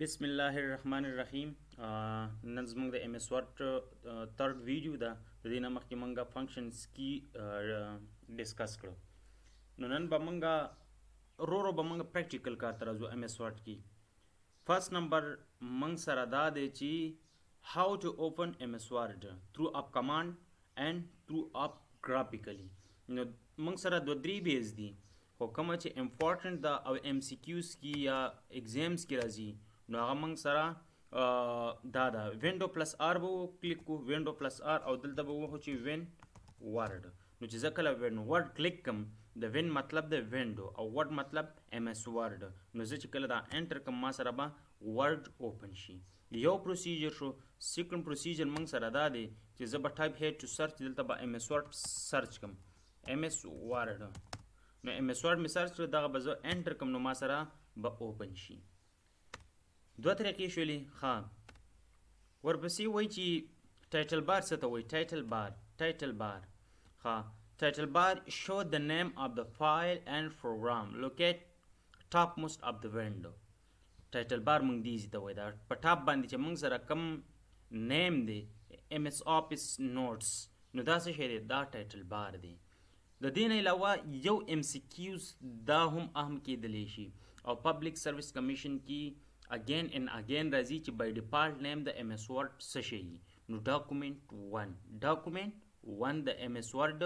بسم الله الرحمن الرحیم. نن زموږ د ام اس ورډ تھرد ویډیو ده. د دې نه مخکې مونږه فنکشنز کی ډسکس کړو. نو نن به مونږه به مونږ پریکټیکل کار ته راځو ام اس ورډ کې. فرست نمبر مونږ سره دا دی چې how to open ms word through up command and through up graphically. نو مونږ سره دوه درې بیز دي، خو کومه چې امپورټنٹ ده او ام سی کیوز کې یا ایگزامز کې راځي نو هغه موږ سره دا ده. وینډو پلس آر به کلیک کو، وینډو پلس آر، او دلته به ووهو چې وین ورډ. نو چې زه کله وین ورډ کلیک کم، د وین مطلب د وینډو او ورډ مطلب ام اس ورډ. نو زه چې کله دا انټر کم ما سره به ورډ اوپن شي. یو پروسیجر شو. سیکنډ پروسیجر موږ سره دا دی چې زه به ټایپ هیډ ټو سرچ، دلته به ام اس ورډ سرچ کم، ام اس ورډ. نو ام اس ورډ مې سرچ کړ، دغه به زه انټر کم نو ما سره به اوپن شي. دوه طریقې شولې. ښه، ورپسې وایي چې ټایټل بار څه ته وایي. ټایټل بار، ټایټل بار. ښه، ټایټل بار show the name of the file and program locate topmost of the window. ټایټل بار موږ دیزي ته وایي. دا په ټاپ باندې چې موږ سره کم نیم دی ام اس آفیس نوټس، نو دا څه شی دی؟ دا ټایټل بار دی. د دې نه علاوه یو ام سی کیوز دا هم اهم کېدلی شي، او پبلک سروس کمیشن کې اگین ان اگین راځي چې بای ډیفالت نیم د ام اس ورډ څه شي. نو ډاکومنټ 1 د ام اس ورډ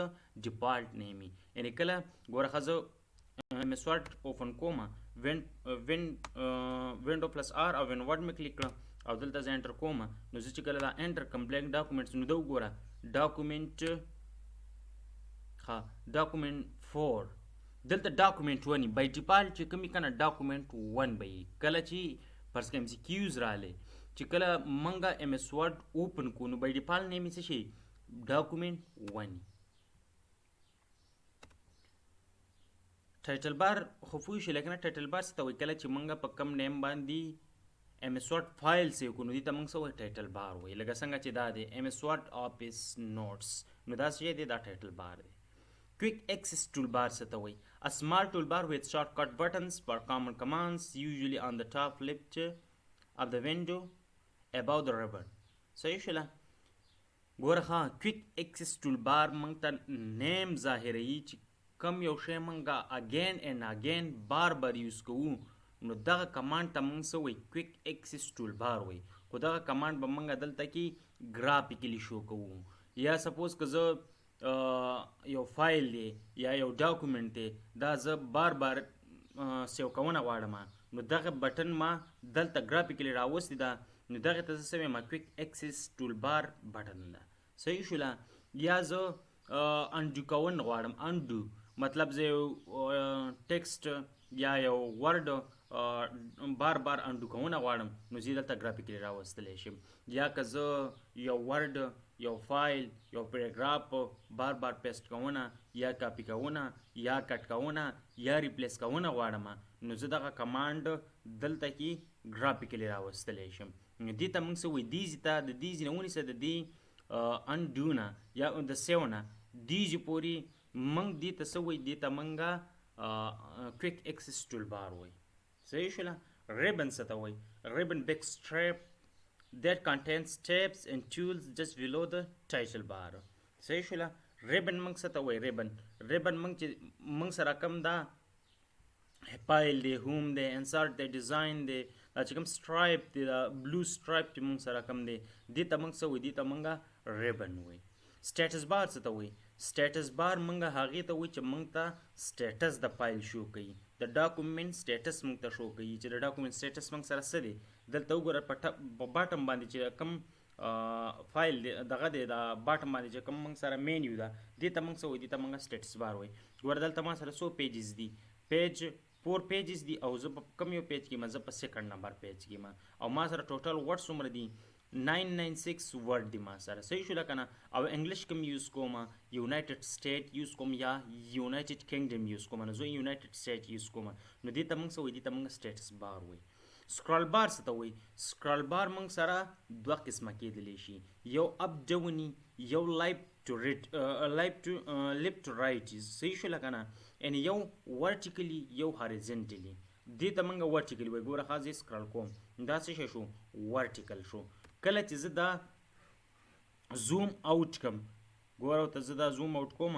ډیفالت نیم. یعنی کله ګوره ښه ام اس ورډ اوپن کوم، وینډو پلس آر او وین ورډ مې کلیک کړه او دلته زه انټر کوم. نو زه چې کله دا انټر کم بلینک ډاکومنټس، نو دا وګوره ډاکومنټ ډاکومنټ 4 دلته ډاکومنټ 1 بای ډیفالت چې کومې کنه ډاکومنټ 1 به یي. کله چې فرض کړه ام سی کیوز راغلی چې کله منګه ام اس ورډ اوپن کو، نو بای ډیفالت نیم څه شي؟ ډاکومنټ 1. ټایټل بار خو پوه شئ، لکه نه ټایټل بار څه ته وایي؟ کله چې منګه په کم نیم باندې ام اس ورډ فایل سیو کو، نو دې ته موږ څه وایي؟ ټایټل بار وایي. لکه څنګه چې دا دی ام اس ورډ آفیس نوټس، نو دا څه دی؟ دا ټایټل بار دی. Quick access toolbar څه ته وایي؟ A small toolbar with shortcut buttons for common commands usually on the top left of the window above the ribbon. صحیح شوله؟ ګوره ښه، کویک access toolbar موږ ته نیم ظاهروي چې کم یو شی موږ اگین اینڈ اگین بار بار یوز کوو، نو دغه کمانډ ته موږ څه وایي؟ کویک access toolbar وایي. خو دغه کمانډ به موږ دلته کې ګرافیکلی شو کوو. یا سپوز که زه یو فایل دی یا یو ډاکومنټ دی، دا زه بار بار سیو کونه غواړم، نو دغه بټن ما دلته ګرافیکلی راوستی ده، نو دغه ته زه څه وایم؟ کویک اکسس ټولبار بټن ده. صحیح شوله؟ یا زه انډو کول غواړم، انډو مطلب زه یو ټیکسټ یا یو ورډ بار بار انډو کونه غواړم، نو زه دلته ګرافیکلی راوستلی شم. یا که زه یو ورډ، یو فایل، یو پیراګراف بار بار پیسټ کونه یا کاپی کونه یا کټ کونه یا ریپلیس کونه غواړم، نو زه دغه کمانډ دلته کې ګرافیکلی راوستلی شم. نو دې ته موږ څه وایي؟ دیزي ته د دیزي نه ونیسه، د دې انډو نه یا د سیو نه دیزي پورې موږ دې ته څه وایي؟ دې ته موږ کویک اکسس ټولبار وایي. صحیح شوله؟ ریبن څه ته وایي؟ ریبن بگ سټریپ that contains steps and tools just below the title bar. صحیح شوله؟ ریبن موږ څه ته وایي؟ ریبن موږ چې موږ سره کم دا فایل دی، هوم دی، انسرټ دی، ډیزاین دی، دا چې کوم سټرایپ دی، دا بلو سټرایپ چې موږ سره کم دی، دې ته موږ څه وایي؟ دې ته موږ ریبن وایي. سټیټس بار څه ته وایي؟ سټیټس بار موږ هغې ته وایي چې موږ ته سټیټس د فایل شو کوي، د ډاکومنټ سټیټس موږ ته شو کوي چې د ډاکومنټ سټیټس موږ سره څه دی. دلته وګوره په باټم باندې چې کم فایل دی دغه دی، دا باټم باندې چې کوم موږ سره مینیو ده، دې ته موږ څه وایي؟ دې ته موږ سټیټس بار وایي. ګوره دلته ما سره څو پیجز دي؟ پیج 4 پیجز دي، او زه په کم یو پیج کې ما، زه په سیکنډ نمبر پیج کې ما، او ما سره ټوټل ورډ څومره دي؟ 996 ورډ دي ما سره. صحیح شوله که نه؟ او انګلیش کوم یوز کوم؟ یونایټډ سټیټ یوز کوم یا یونایټډ کینګډم یوز کوم؟ نو زه یونایټډ سټیټ یوز کوم. نو دې ته موږ څه وایي؟ دې ته موږ سټیټس بار وایي. سکرال بار څه ته وایي؟ سکرال بار موږ سره دوه قسمه کېدلی شي، یو اپ ډاوني، یو لیفټ ټو رایټ. صحیح شوله که نه؟ یعنی یو ورټیکلی یو هاریزنټلی. دې ته موږ ورټیکلی وایي. ګوره ښه زه سکرال کوم، دا څه شی شو ورټیکل شو. کله چې زه دا زوم اوټ کم ګوره ته زه دا زوم اوټ کوم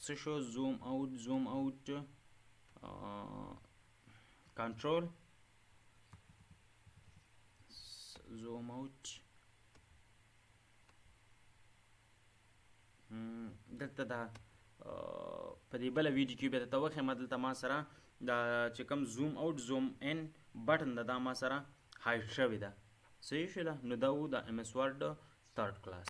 څه شو زوم اوټ کنټرول زوم اوټ دلته دا په دې بله ویډیو کې بیا درته وښیم دلته ما سره دا چې کوم زوم اوټ زوم ان بټن ده دا ما سره هایډ شوې ده صحیح شو ده. نو دا و د MS Word 3rd کلاس.